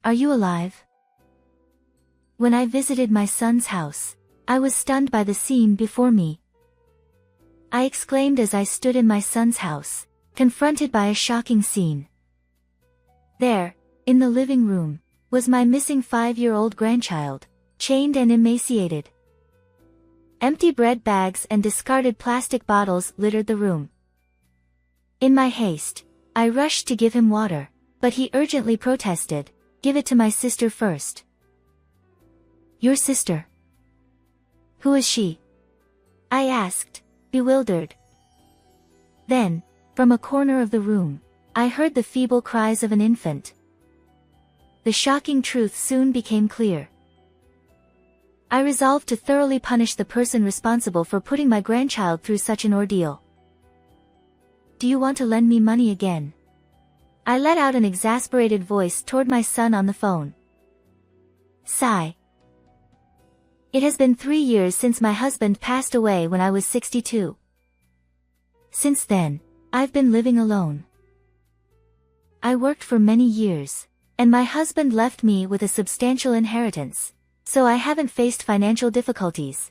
Are you alive? When I visited my son's house, I was stunned by the scene before me. I exclaimed as I stood in my son's house, confronted by a shocking scene. There, in the living room, was my missing 5-year-old grandchild, chained and emaciated. Empty bread bags and discarded plastic bottles littered the room. In my haste, I rushed to give him water, but he urgently protested, "Give it to my sister first." "Your sister? Who is she?" I asked, bewildered. Then, from a corner of the room, I heard the feeble cries of an infant. The shocking truth soon became clear. I resolved to thoroughly punish the person responsible for putting my grandchild through such an ordeal. "Do you want to lend me money again?" I let out an exasperated voice toward my son on the phone. Sigh. It has been 3 years since my husband passed away when I was 62. Since then, I've been living alone. I worked for many years, and my husband left me with a substantial inheritance, so I haven't faced financial difficulties.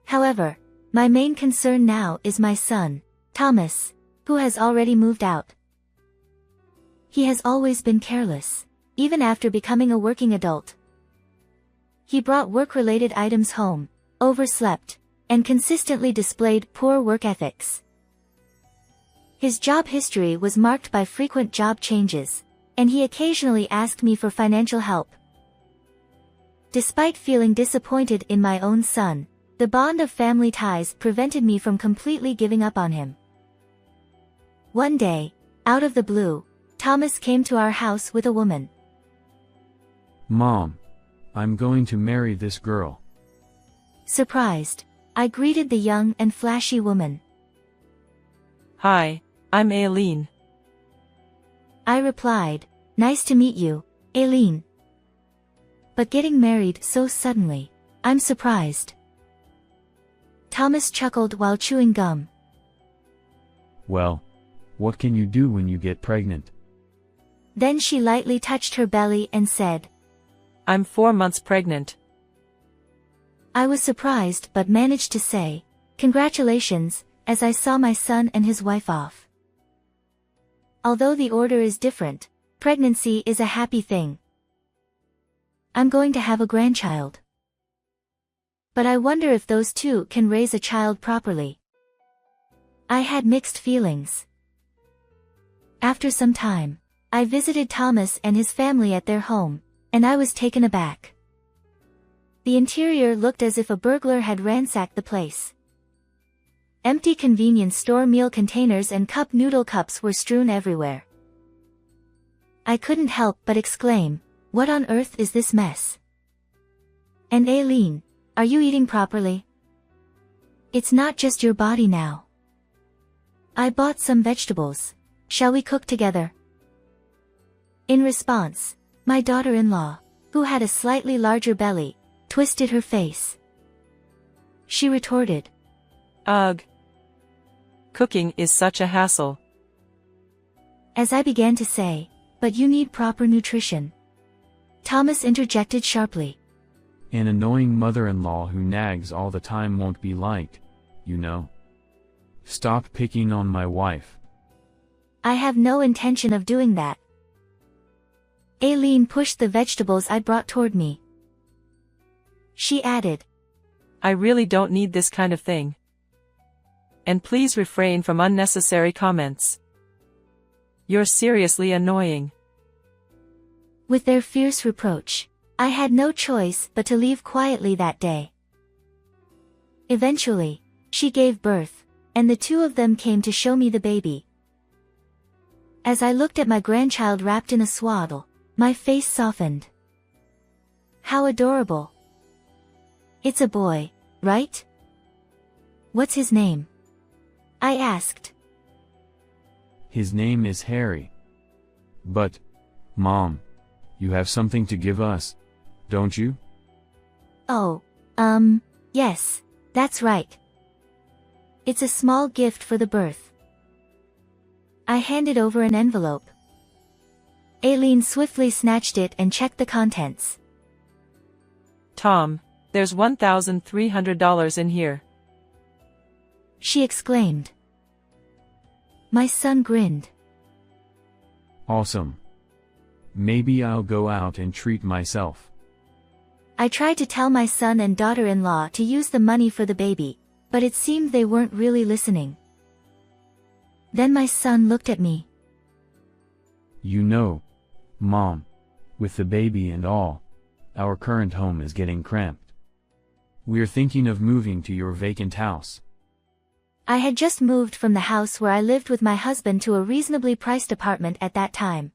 However, my main concern now is my son, Thomas, who has already moved out. He has always been careless, even after becoming a working adult. He brought work-related items home, overslept, and consistently displayed poor work ethics. His job history was marked by frequent job changes, and he occasionally asked me for financial help. Despite feeling disappointed in my own son, the bond of family ties prevented me from completely giving up on him. One day, out of the blue, Thomas came to our house with a woman. "Mom, I'm going to marry this girl." Surprised, I greeted the young and flashy woman. "Hi, I'm Aileen." I replied, "Nice to meet you, Aileen. But getting married so suddenly, I'm surprised." Thomas chuckled while chewing gum. "Well, what can you do when you get pregnant?" Then she lightly touched her belly and said, "I'm 4 months pregnant." I was surprised but managed to say, "Congratulations," as I saw my son and his wife off. Although the order is different, pregnancy is a happy thing. I'm going to have a grandchild. But I wonder if those two can raise a child properly. I had mixed feelings. After some time, I visited Thomas and his family at their home, and I was taken aback. The interior looked as if a burglar had ransacked the place. Empty convenience store meal containers and cup noodle cups were strewn everywhere. I couldn't help but exclaim, "What on earth is this mess?" "And Aileen, are you eating properly? It's not just your body now. I bought some vegetables. Shall we cook together?" In response, my daughter-in-law, who had a slightly larger belly, twisted her face. She retorted, "Ugh. Cooking is such a hassle." As I began to say, "But you need proper nutrition," Thomas interjected sharply. "An annoying mother-in-law who nags all the time won't be liked, you know. Stop picking on my wife." "I have no intention of doing that." Aileen pushed the vegetables I brought toward me. She added, "I really don't need this kind of thing. And please refrain from unnecessary comments. You're seriously annoying." With their fierce reproach, I had no choice but to leave quietly that day. Eventually, she gave birth, and the two of them came to show me the baby. As I looked at my grandchild wrapped in a swaddle, my face softened. How adorable. "It's a boy, right? What's his name?" I asked. "His name is Harry. But, Mom, you have something to give us, don't you?" "Oh, yes, that's right. It's a small gift for the birth." I handed over an envelope. Aileen swiftly snatched it and checked the contents. Tom, there's $1,300 in here. She exclaimed. My son grinned. Awesome. Maybe I'll go out and treat myself. I tried to tell my son and daughter-in-law to use the money for the baby, but it seemed they weren't really listening. Then my son looked at me. You know, Mom, with the baby and all, our current home is getting cramped. We're thinking of moving to your vacant house. I had just moved from the house where I lived with my husband to a reasonably priced apartment at that time.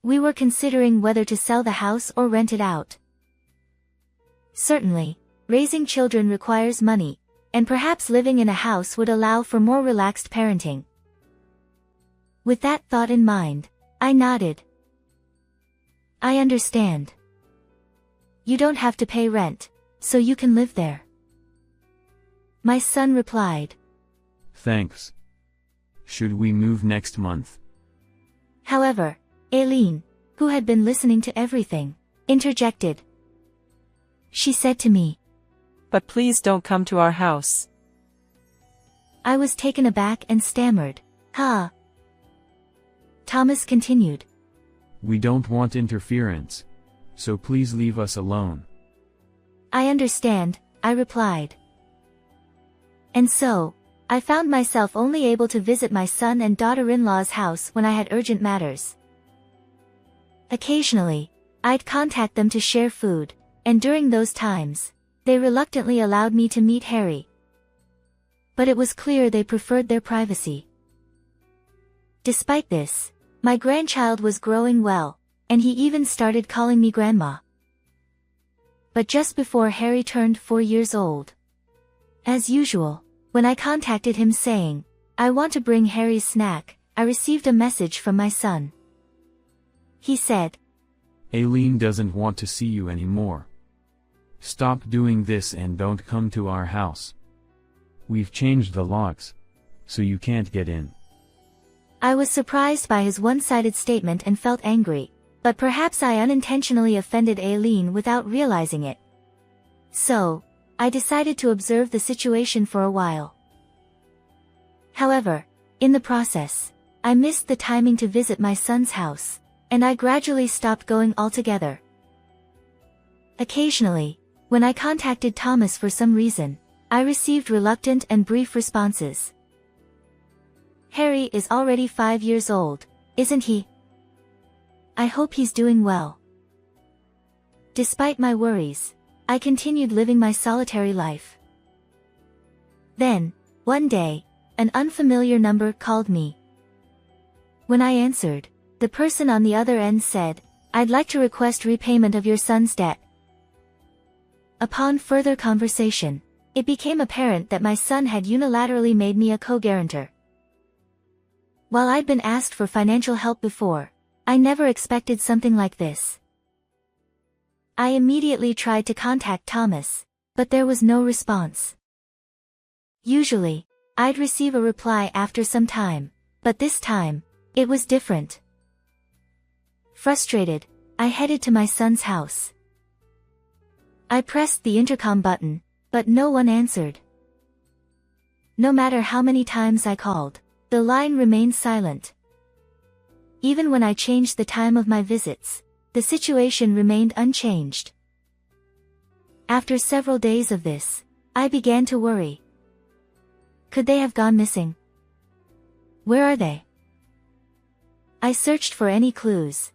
We were considering whether to sell the house or rent it out. Certainly, raising children requires money, and perhaps living in a house would allow for more relaxed parenting. With that thought in mind, I nodded. I understand. You don't have to pay rent, so you can live there. My son replied. Thanks. Should we move next month? However, Aileen, who had been listening to everything, interjected. She said to me, But please don't come to our house. I was taken aback and stammered, Huh? Thomas continued. We don't want interference, so please leave us alone. I understand, I replied. And so, I found myself only able to visit my son and daughter-in-law's house when I had urgent matters. Occasionally, I'd contact them to share food, and during those times, they reluctantly allowed me to meet Harry. But it was clear they preferred their privacy. Despite this, my grandchild was growing well, and he even started calling me Grandma. But just before Harry turned 4 years old, as usual, when I contacted him saying, I want to bring Harry's snack, I received a message from my son. He said, Aileen doesn't want to see you anymore. Stop doing this and don't come to our house. We've changed the locks, so you can't get in. I was surprised by his one-sided statement and felt angry, but perhaps I unintentionally offended Aileen without realizing it. So, I decided to observe the situation for a while. However, in the process, I missed the timing to visit my son's house, and I gradually stopped going altogether. Occasionally, when I contacted Thomas for some reason, I received reluctant and brief responses. Harry is already 5 years old, isn't he? I hope he's doing well. Despite my worries, I continued living my solitary life. Then, one day, an unfamiliar number called me. When I answered, the person on the other end said, I'd like to request repayment of your son's debt. Upon further conversation, it became apparent that my son had unilaterally made me a co-guarantor. While I'd been asked for financial help before, I never expected something like this. I immediately tried to contact Thomas, but there was no response. Usually, I'd receive a reply after some time, but this time, it was different. Frustrated, I headed to my son's house. I pressed the intercom button, but no one answered. No matter how many times I called, the line remained silent. Even when I changed the time of my visits, the situation remained unchanged. After several days of this, I began to worry. Could they have gone missing? Where are they? I searched for any clues.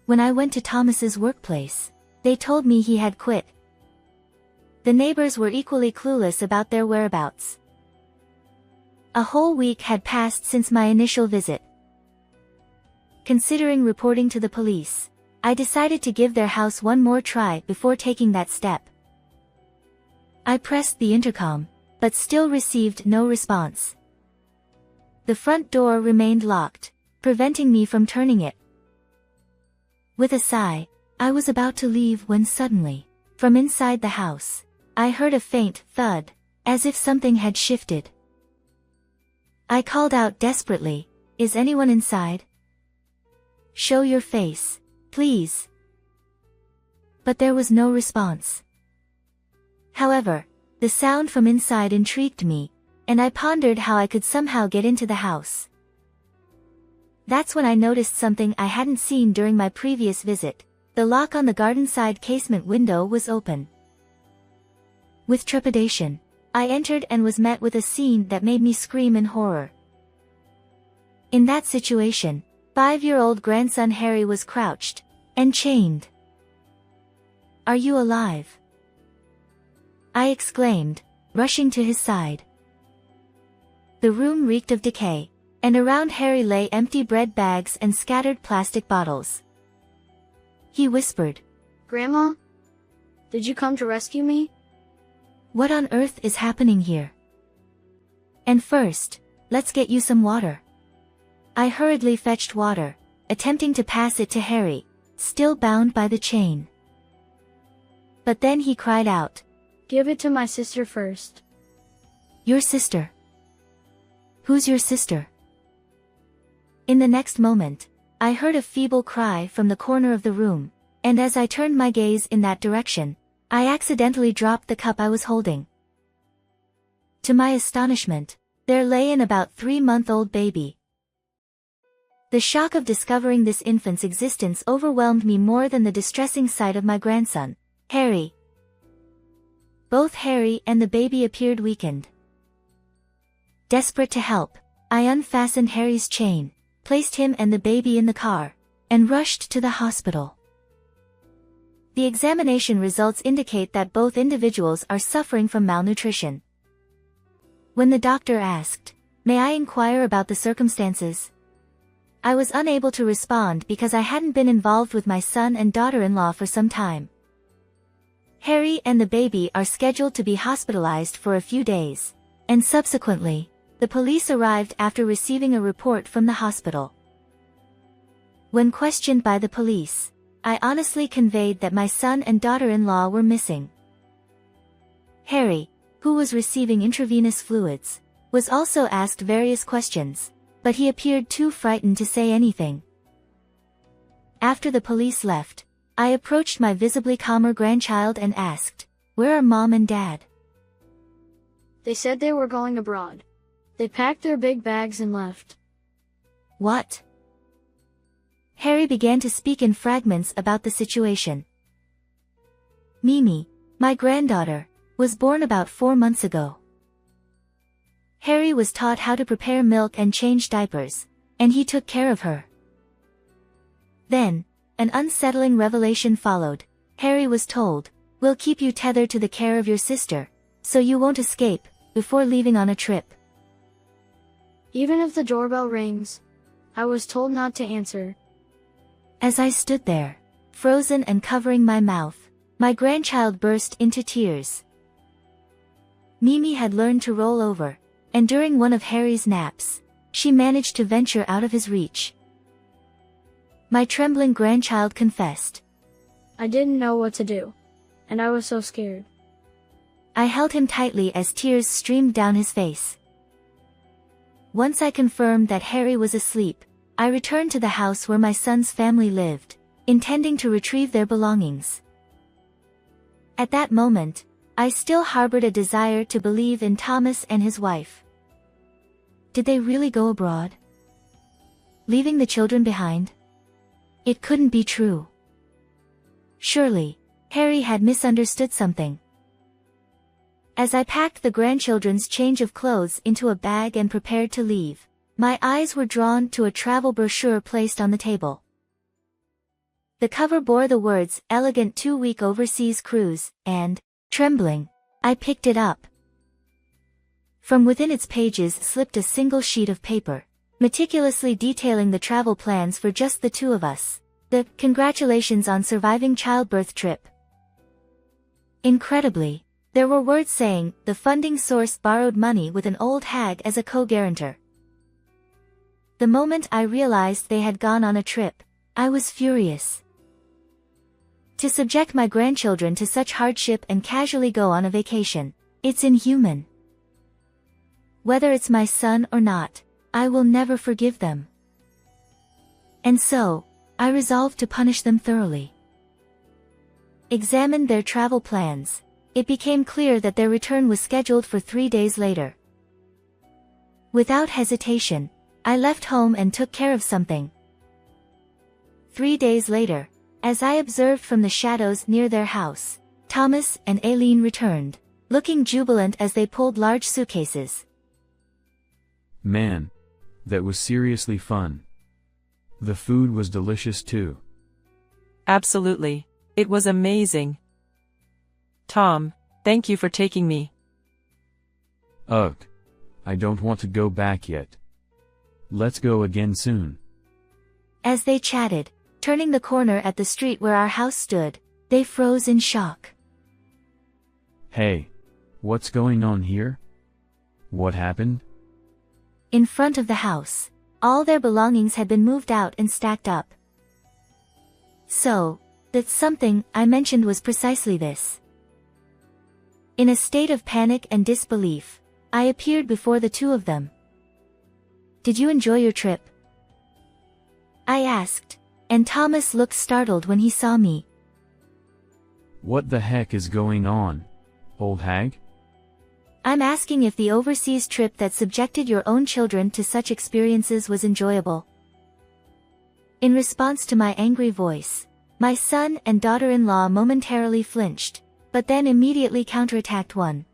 When I went to Thomas's workplace, they told me he had quit. The neighbors were equally clueless about their whereabouts. A whole week had passed since my initial visit. Considering reporting to the police, I decided to give their house one more try before taking that step. I pressed the intercom, but still received no response. The front door remained locked, preventing me from turning it. With a sigh, I was about to leave when suddenly, from inside the house, I heard a faint thud, as if something had shifted. I called out desperately, "Is anyone inside?" show your face, please. But there was no response. However, the sound from inside intrigued me, and I pondered how I could somehow get into the house. That's when I noticed something I hadn't seen during my previous visit. The lock on the garden side casement window was open. With trepidation, I entered and was met with a scene that made me scream in horror. In that situation, 5-year-old grandson Harry was crouched and chained. "Are you alive?" I exclaimed, rushing to his side. The room reeked of decay, and around Harry lay empty bread bags and scattered plastic bottles. He whispered, "Grandma? Did you come to rescue me?" "What on earth is happening here? And first, let's get you some water." I hurriedly fetched water, attempting to pass it to Harry, still bound by the chain. But then he cried out, "Give it to my sister first." "Your sister? Who's your sister?" In the next moment, I heard a feeble cry from the corner of the room, and as I turned my gaze in that direction, I accidentally dropped the cup I was holding. To my astonishment, there lay an about 3-month-old baby. The shock of discovering this infant's existence overwhelmed me more than the distressing sight of my grandson, Harry. Both Harry and the baby appeared weakened. Desperate to help, I unfastened Harry's chain, placed him and the baby in the car, and rushed to the hospital. The examination results indicate that both individuals are suffering from malnutrition. When the doctor asked, "May I inquire about the circumstances?" I was unable to respond because I hadn't been involved with my son and daughter-in-law for some time. Harry and the baby are scheduled to be hospitalized for a few days, and subsequently, the police arrived after receiving a report from the hospital. When questioned by the police, I honestly conveyed that my son and daughter-in-law were missing. Harry, who was receiving intravenous fluids, was also asked various questions, but he appeared too frightened to say anything. After the police left, I approached my visibly calmer grandchild and asked, "Where are Mom and Dad?" "They said they were going abroad. They packed their big bags and left." "What?" Harry began to speak in fragments about the situation. "Mimi, my granddaughter, was born about 4 months ago. Harry was taught how to prepare milk and change diapers, and he took care of her. Then, an unsettling revelation followed. Harry was told, 'We'll keep you tethered to the care of your sister, so you won't escape,' before leaving on a trip. Even if the doorbell rings, I was told not to answer." As I stood there, frozen and covering my mouth, my grandchild burst into tears. Mimi had learned to roll over, and during one of Harry's naps, she managed to venture out of his reach. My trembling grandchild confessed, "I didn't know what to do, and I was so scared." I held him tightly as tears streamed down his face. Once I confirmed that Harry was asleep, I returned to the house where my son's family lived, intending to retrieve their belongings. At that moment, I still harbored a desire to believe in Thomas and his wife. Did they really go abroad, leaving the children behind? It couldn't be true. Surely, Harry had misunderstood something. As I packed the grandchildren's change of clothes into a bag and prepared to leave, my eyes were drawn to a travel brochure placed on the table. The cover bore the words, "Elegant 2-week overseas cruise," and, trembling, I picked it up. From within its pages slipped a single sheet of paper, meticulously detailing the travel plans for just the two of us. The "Congratulations on surviving childbirth trip." Incredibly, there were words saying, "The funding source borrowed money with an old hag as a co-guarantor." The moment I realized they had gone on a trip, I was furious. To subject my grandchildren to such hardship and casually go on a vacation, it's inhuman. Whether it's my son or not, I will never forgive them. And so, I resolved to punish them thoroughly. Examined their travel plans. It became clear that their return was scheduled for 3 days later. Without hesitation, I left home and took care of something. 3 days later, as I observed from the shadows near their house, Thomas and Aileen returned, looking jubilant as they pulled large suitcases. Man, that was seriously fun. The food was delicious too. Absolutely. It was amazing. Tom, thank you for taking me. Ugh. I don't want to go back yet. Let's go again soon. As they chatted, turning the corner at the street where our house stood, they froze in shock. Hey, what's going on here? What happened? In front of the house, all their belongings had been moved out and stacked up. So, that something I mentioned was precisely this. In a state of panic and disbelief, I appeared before the two of them. Did you enjoy your trip? I asked, and Thomas looked startled when he saw me. What the heck is going on, old hag? I'm asking if the overseas trip that subjected your own children to such experiences was enjoyable. In response to my angry voice, my son and daughter-in-law momentarily flinched, but then immediately counterattacked one.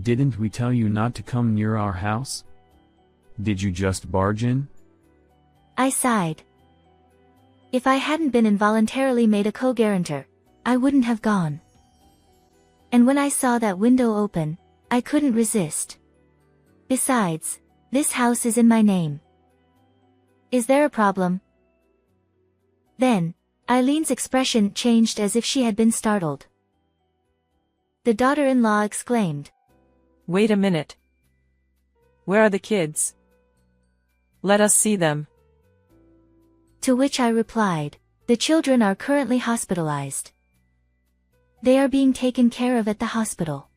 Didn't we tell you not to come near our house? Did you just barge in? I sighed. If I hadn't been involuntarily made a co-guarantor, I wouldn't have gone. And when I saw that window open, I couldn't resist. Besides, this house is in my name. Is there a problem? Then, Eileen's expression changed as if she had been startled. The daughter-in-law exclaimed, Wait a minute. Where are the kids? Let us see them. To which I replied, the children are currently hospitalized. They are being taken care of at the hospital.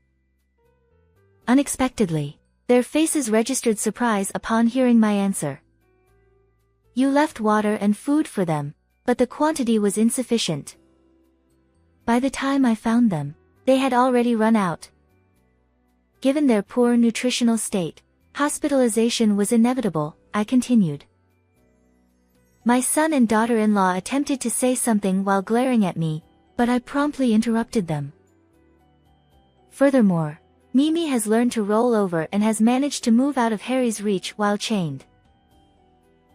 Unexpectedly, their faces registered surprise upon hearing my answer. You left water and food for them, but the quantity was insufficient. By the time I found them, they had already run out. Given their poor nutritional state, hospitalization was inevitable, I continued. My son and daughter-in-law attempted to say something while glaring at me, but I promptly interrupted them. Furthermore, Mimi has learned to roll over and has managed to move out of Harry's reach while chained.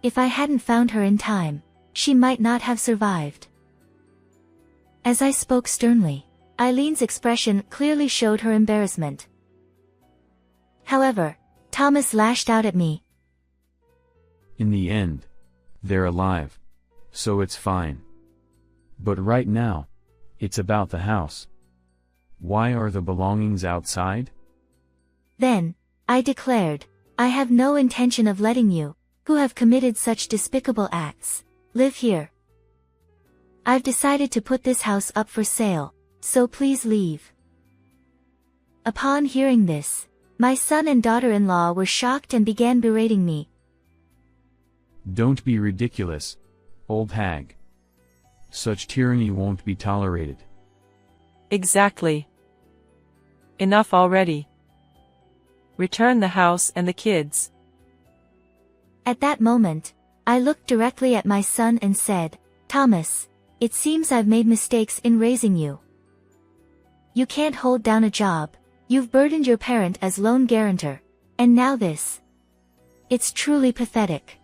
If I hadn't found her in time, she might not have survived. As I spoke sternly, Eileen's expression clearly showed her embarrassment. However, Thomas lashed out at me. In the end, they're alive, so it's fine. But right now, it's about the house. Why are the belongings outside? Then, I declared, I have no intention of letting you, who have committed such despicable acts, live here. I've decided to put this house up for sale, so please leave. Upon hearing this, my son and daughter-in-law were shocked and began berating me. Don't be ridiculous, old hag. Such tyranny won't be tolerated. Exactly. Enough already. Return the house and the kids. At that moment, I looked directly at my son and said, Thomas, it seems I've made mistakes in raising you. You can't hold down a job, you've burdened your parent as lone guarantor, and now this. It's truly pathetic.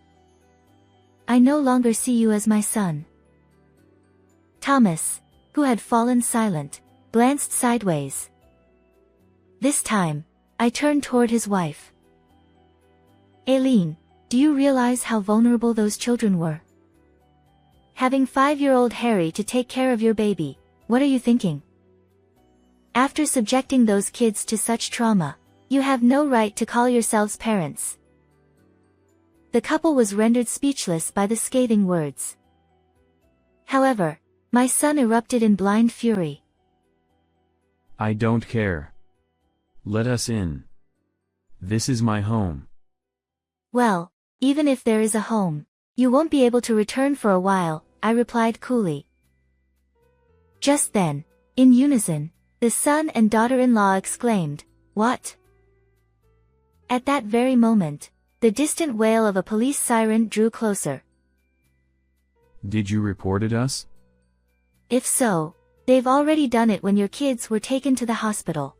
I no longer see you as my son. Thomas, who had fallen silent, glanced sideways. This time, I turned toward his wife. Aileen, do you realize how vulnerable those children were? Having 5-year-old Harry to take care of your baby, what are you thinking? After subjecting those kids to such trauma, you have no right to call yourselves parents. The couple was rendered speechless by the scathing words. However, my son erupted in blind fury. I don't care. Let us in. This is my home. Well, even if there is a home, You won't be able to return for a while, I replied coolly. Just then, in unison, the son and daughter-in-law exclaimed, "What?" At that very moment, the distant wail of a police siren drew closer. Did you report us? If so, they've already done it when your kids were taken to the hospital.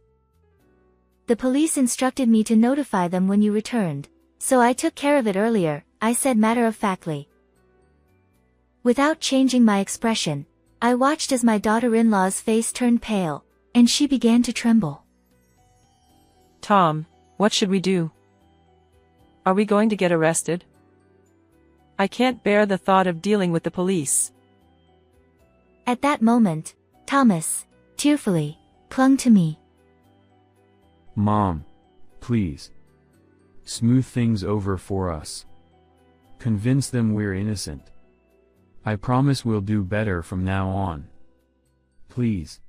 The police instructed me to notify them when you returned, so I took care of it earlier, I said matter-of-factly. Without changing my expression, I watched as my daughter-in-law's face turned pale, and she began to tremble. Tom, what should we do? Are we going to get arrested? I can't bear the thought of dealing with the police. At that moment, Thomas, tearfully, clung to me. Mom, please. Smooth things over for us. Convince them we're innocent. I promise we'll do better from now on. Please.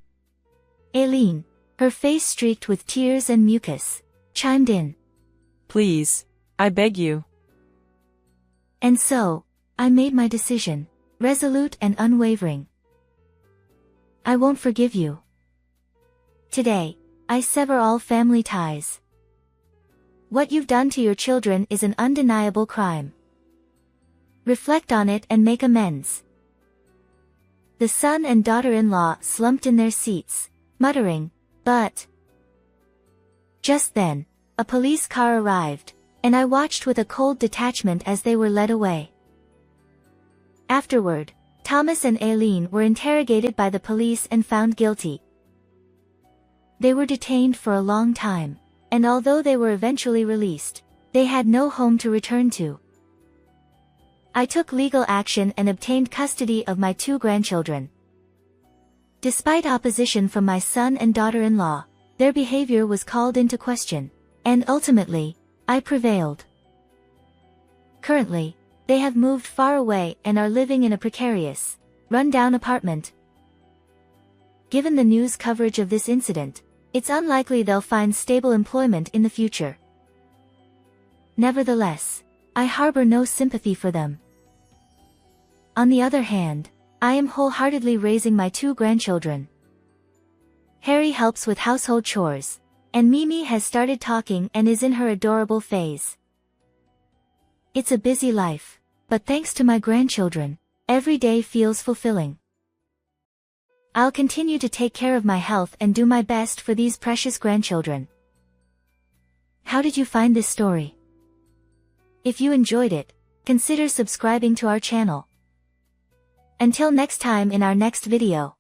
Aileen, her face streaked with tears and mucus, chimed in. Please, I beg you. And so, I made my decision, resolute and unwavering. I won't forgive you. Today, I sever all family ties. What you've done to your children is an undeniable crime. Reflect on it and make amends. The son and daughter-in-law slumped in their seats, muttering, "But..." Just then, a police car arrived, and I watched with a cold detachment as they were led away. Afterward, Thomas and Aileen were interrogated by the police and found guilty. They were detained for a long time, and although they were eventually released, they had no home to return to. I took legal action and obtained custody of my 2 grandchildren. Despite opposition from my son and daughter-in-law, their behavior was called into question, and ultimately, I prevailed. Currently, they have moved far away and are living in a precarious, run-down apartment. Given the news coverage of this incident, it's unlikely they'll find stable employment in the future. Nevertheless, I harbor no sympathy for them. On the other hand, I am wholeheartedly raising my 2 grandchildren. Harry helps with household chores, and Mimi has started talking and is in her adorable phase. It's a busy life, but thanks to my grandchildren, every day feels fulfilling. I'll continue to take care of my health and do my best for these precious grandchildren. How did you find this story? If you enjoyed it, consider subscribing to our channel. Until next time in our next video.